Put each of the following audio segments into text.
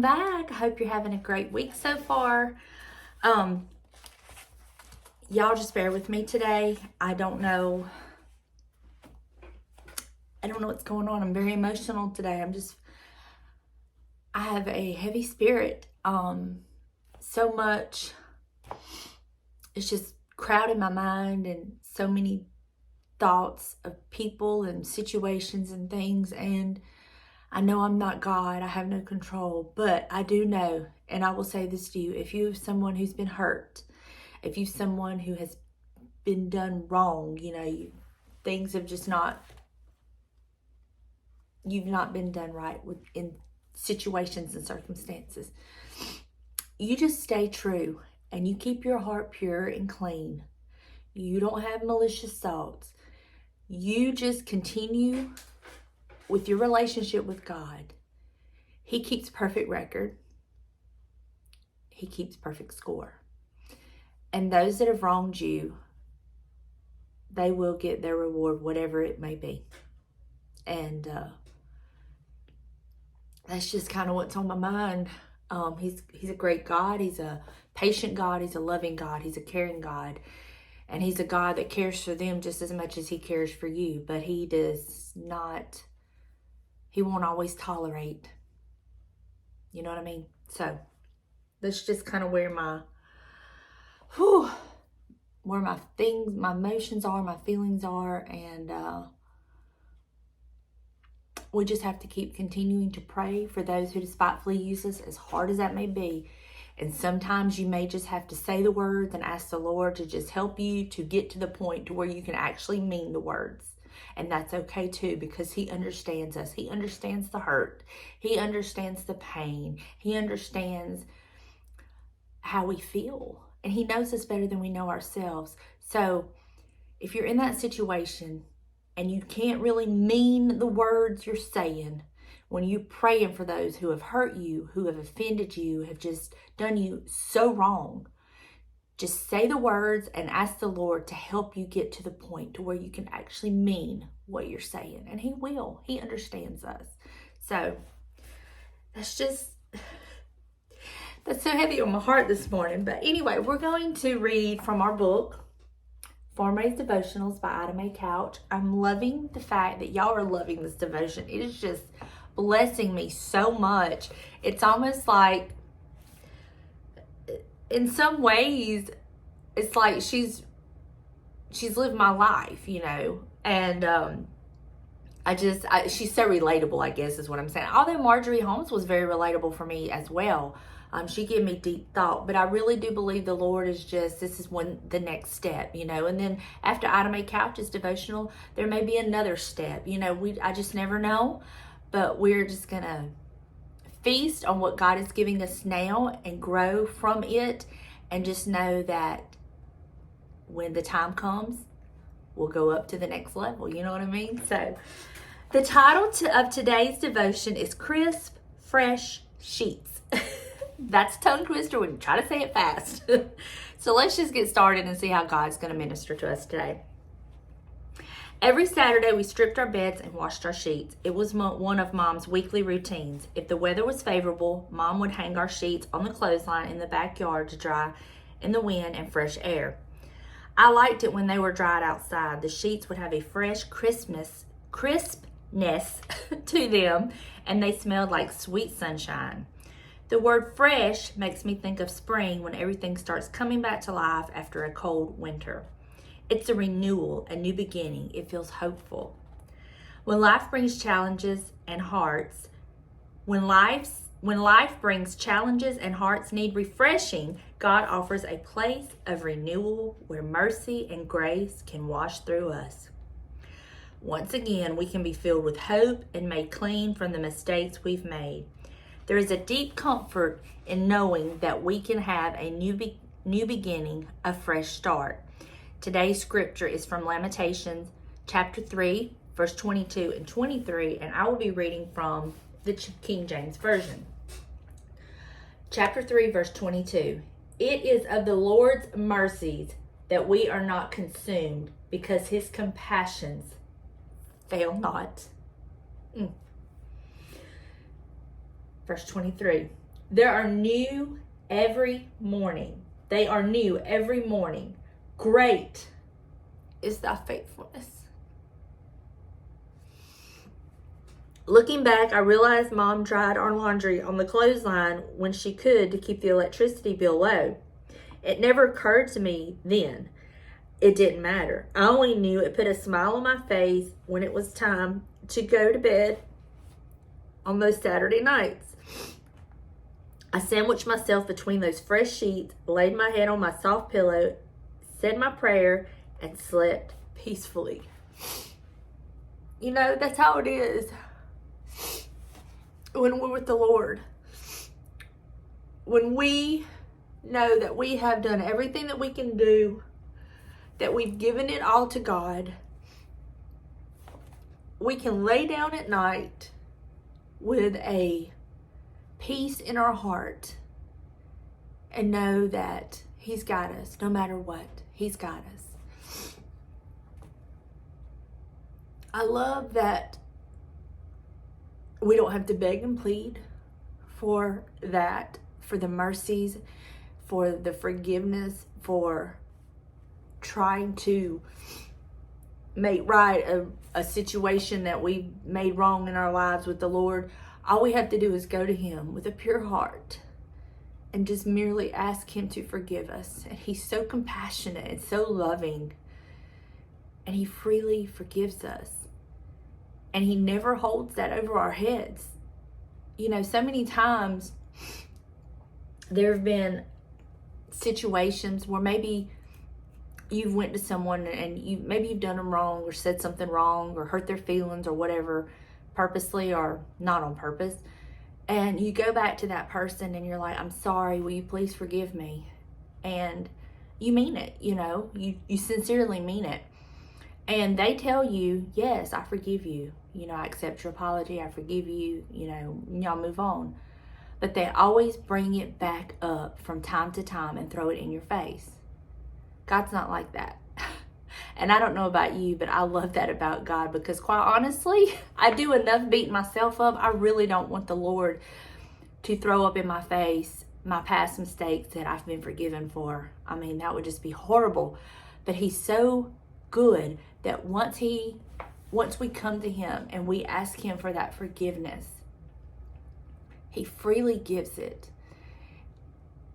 welcome back. I hope you're having a great week so far. Y'all just bear with me today. I don't know what's going on. I'm very emotional today. I have a heavy spirit. So much, it's just crowding my mind, and so many thoughts of people and situations and things, and I know I'm not God. I have no control, but I do know, and I will say this to you, if you have someone who's been hurt, if you're someone who has been done wrong, things have just you've not been done right in situations and circumstances, you just stay true and you keep your heart pure and clean. You don't have malicious thoughts. You just continue with your relationship with God. He keeps perfect record. He keeps perfect score. And those that have wronged you, they will get their reward, whatever it may be. And that's just kind of what's on my mind. He's a great God. He's a patient God. He's a loving God. He's a caring God. And he's a God that cares for them just as much as he cares for you. But he won't always tolerate. You know what I mean? So that's just kind of where my emotions are, my feelings are. And we just have to keep continuing to pray for those who despitefully use us, as hard as that may be. And sometimes you may just have to say the words and ask the Lord to just help you to get to the point to where you can actually mean the words. And that's okay too, because he understands us. He understands the hurt. He understands the pain. He understands how we feel. And he knows us better than we know ourselves. So if you're in that situation and you can't really mean the words you're saying, when you're praying for those who have hurt you, who have offended you, have just done you so wrong, just say the words and ask the Lord to help you get to the point to where you can actually mean what you're saying. And he will. He understands us. So that's so heavy on my heart this morning. But anyway, we're going to read from our book, Raised Devotionals by Ida Mae Couch. I'm loving the fact that y'all are loving this devotion. It is just blessing me so much. It's almost like, in some ways, it's like she's lived my life, and she's so relatable, I guess is what I'm saying. Although Marjorie Holmes was very relatable for me as well. She gave me deep thought, but I really do believe the Lord is this is the next step, and then after Ida Mae Couch's devotional, there may be another step, I just never know, but we're just gonna feast on what God is giving us now and grow from it, and just know that when the time comes, we'll go up to the next level, you know what I mean? So the title of today's devotion is Crisp, Fresh Sheets. That's a tongue twister when you try to say it fast. So let's just get started and see how God's going to minister to us today. Every Saturday, we stripped our beds and washed our sheets. It was one of Mom's weekly routines. If the weather was favorable, Mom would hang our sheets on the clothesline in the backyard to dry in the wind and fresh air. I liked it when they were dried outside. The sheets would have a fresh crispness to them, and they smelled like sweet sunshine. The word fresh makes me think of spring, when everything starts coming back to life after a cold winter. It's a renewal, a new beginning. It feels hopeful. When life brings challenges and hearts need refreshing, God offers a place of renewal where mercy and grace can wash through us. Once again, we can be filled with hope and made clean from the mistakes we've made. There is a deep comfort in knowing that we can have a new beginning, a fresh start. Today's scripture is from Lamentations chapter 3, verse 22 and 23, and I will be reading from the King James Version. Chapter 3, verse 22. It is of the Lord's mercies that we are not consumed, because his compassions fail not. Verse 23. There are new every morning. They are new every morning. Great is thy faithfulness. Looking back, I realized Mom dried our laundry on the clothesline when she could to keep the electricity bill low. It never occurred to me then. It didn't matter. I only knew it put a smile on my face when it was time to go to bed on those Saturday nights. I sandwiched myself between those fresh sheets, laid my head on my soft pillow, said my prayer, and slept peacefully. You know, that's how it is when we're with the Lord. When we know that we have done everything that we can do, that we've given it all to God, we can lay down at night with a peace in our heart and know that He's got us. No matter what, He's got us. I love that we don't have to beg and plead for that, for the mercies, for the forgiveness, for trying to make right a situation that we made wrong in our lives with the Lord. All we have to do is go to Him with a pure heart and just merely ask Him to forgive us. And He's so compassionate and so loving, and He freely forgives us. And He never holds that over our heads. You know, so many times there have been situations where maybe you've went to someone and maybe you've done them wrong or said something wrong or hurt their feelings or whatever, purposely or not on purpose. And you go back to that person and you're like, I'm sorry, will you please forgive me? And you mean it, you know, you sincerely mean it. And they tell you, yes, I forgive you. You know, I accept your apology. I forgive you. You know, y'all move on. But they always bring it back up from time to time and throw it in your face. God's not like that. And I don't know about you, but I love that about God, because quite honestly, I do enough beating myself up. I really don't want the Lord to throw up in my face my past mistakes that I've been forgiven for. I mean, that would just be horrible. But He's so good that once we come to Him and we ask Him for that forgiveness, He freely gives it.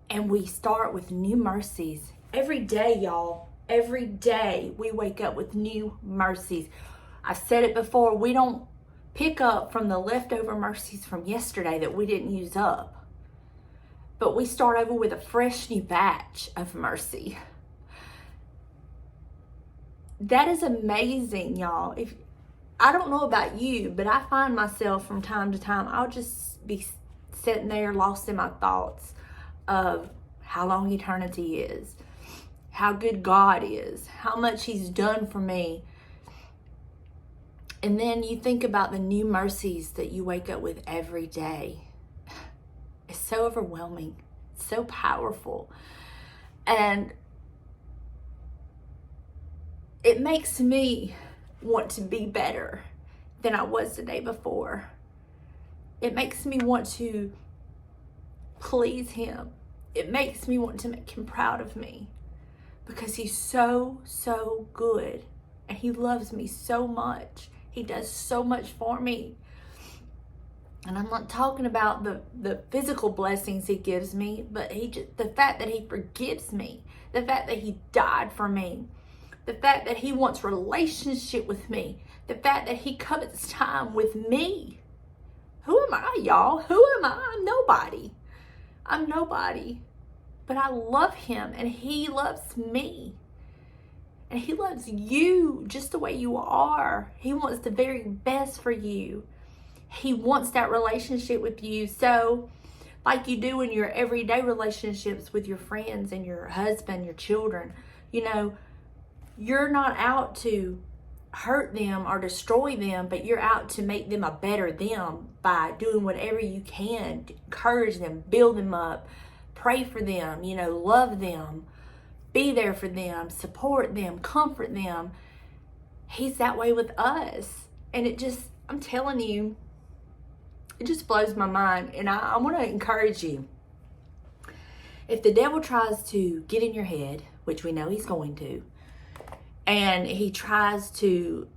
And we start with new mercies. Every day, y'all, every day we wake up with new mercies. I've said it before, we don't pick up from the leftover mercies from yesterday that we didn't use up. But we start over with a fresh new batch of mercy. That is amazing, y'all. I don't know about you, but I find myself from time to time, I'll just be sitting there lost in my thoughts of how long eternity is, how good God is, how much He's done for me. And then you think about the new mercies that you wake up with every day. It's so overwhelming, it's so powerful. And it makes me want to be better than I was the day before. It makes me want to please Him. It makes me want to make Him proud of me, because He's so, so good. And He loves me so much. He does so much for me. And I'm not talking about the physical blessings He gives me, but the fact that He forgives me, the fact that He died for me, the fact that He wants relationship with me, the fact that He covets time with me. Who am I, y'all? Who am I? I'm nobody. I'm nobody. But I love Him, and He loves me. And He loves you just the way you are. He wants the very best for you. He wants that relationship with you. So, like you do in your everyday relationships with your friends and your husband, your children, you know, you're not out to hurt them or destroy them, but you're out to make them a better them by doing whatever you can to encourage them, build them up, pray for them, you know, love them, be there for them, support them, comfort them. He's that way with us. And it just, I'm telling you, it just blows my mind. And I want to encourage you. if the devil tries to get in your head, which we know he's going to, and he tries to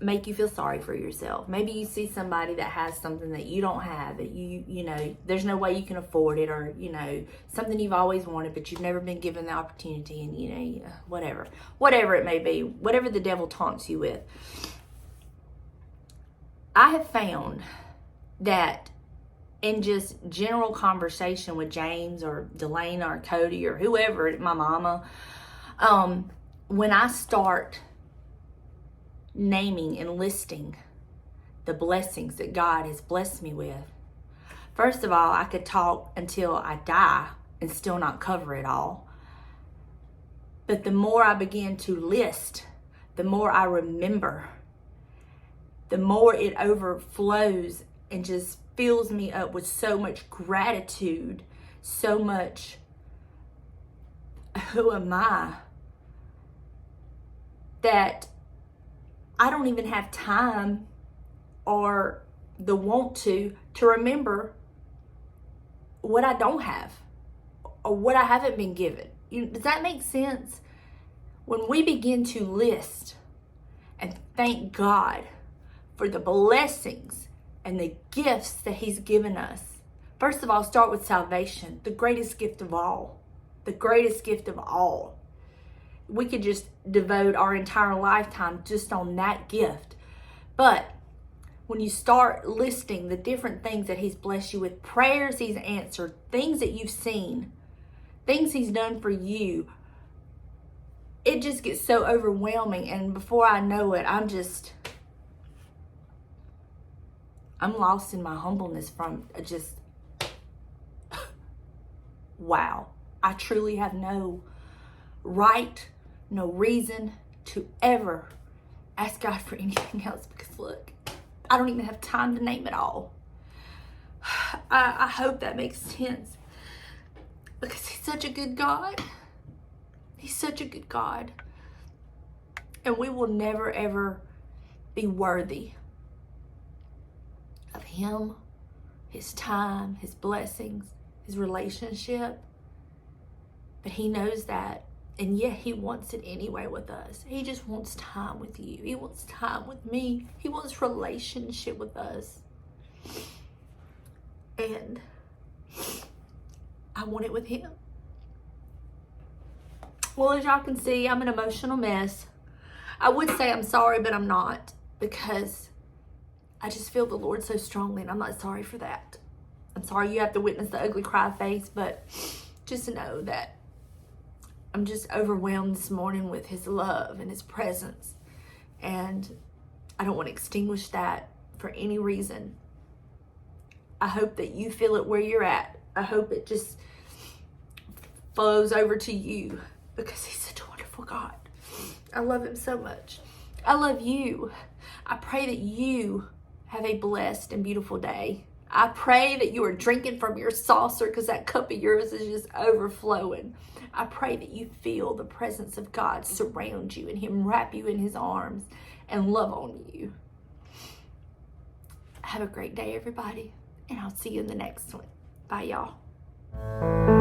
make you feel sorry for yourself. Maybe you see somebody that has something that you don't have, that you know, there's no way you can afford it, or, you know, something you've always wanted, but you've never been given the opportunity, and, you know, whatever it may be, whatever the devil taunts you with. I have found that in just general conversation with James or Delana or Cody or whoever, my mama, when I start naming and listing the blessings that God has blessed me with, first of all, I could talk until I die and still not cover it all. But the more I begin to list, the more I remember, the more it overflows and just fills me up with so much gratitude, so much, who am I, that I don't even have time or the want to remember what I don't have or what I haven't been given. Does that make sense? When we begin to list and thank God for the blessings and the gifts that he's given us. First of all, start with salvation, the greatest gift of all. The greatest gift of all. We could just devote our entire lifetime just on that gift. But when you start listing the different things that he's blessed you with, prayers he's answered, things that you've seen, things he's done for you, it just gets so overwhelming. And before I know it, I'm lost in my humbleness from just, wow. I truly have no right, no reason to ever ask God for anything else, because look, I don't even have time to name it all. I hope that makes sense, because he's such a good God. He's such a good God. And we will never, ever be worthy of him, his time, his blessings, his relationship. But he knows that. And yet he wants it anyway with us. He just wants time with you. He wants time with me. He wants relationship with us. And I want it with him. Well, as y'all can see, I'm an emotional mess. I would say I'm sorry, but I'm not, because I just feel the Lord so strongly, and I'm not sorry for that. I'm sorry you have to witness the ugly cry face, but just know that I'm just overwhelmed this morning with his love and his presence. And I don't want to extinguish that for any reason. I hope that you feel it where you're at. I hope it just flows over to you, because he's such a wonderful God. I love him so much. I love you. I pray that you have a blessed and beautiful day. I pray that you are drinking from your saucer, because that cup of yours is just overflowing. I pray that you feel the presence of God surround you and him wrap you in his arms and love on you. Have a great day, everybody, and I'll see you in the next one. Bye, y'all.